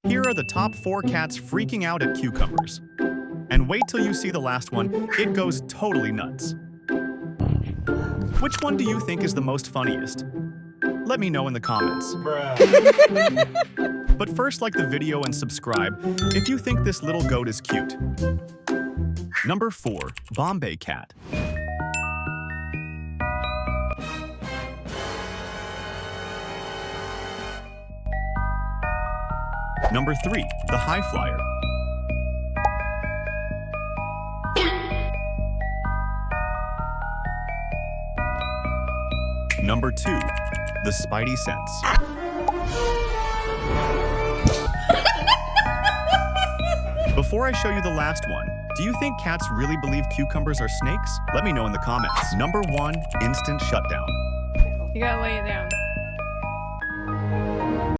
Here are the top 4 cats freaking out at cucumbers. And wait till you see the last one, it goes totally nuts. Which one do you think is the most funniest? Let me know in the comments. But first, like the video and subscribe if you think this little goat is cute. Number 4. Bombay cat. Number 3. The high flyer. Number 2. The spidey sense. Before I show you the last one, do you think cats really believe cucumbers are snakes? Let me know in the comments. Number 1. Instant shutdown. You gotta lay it down.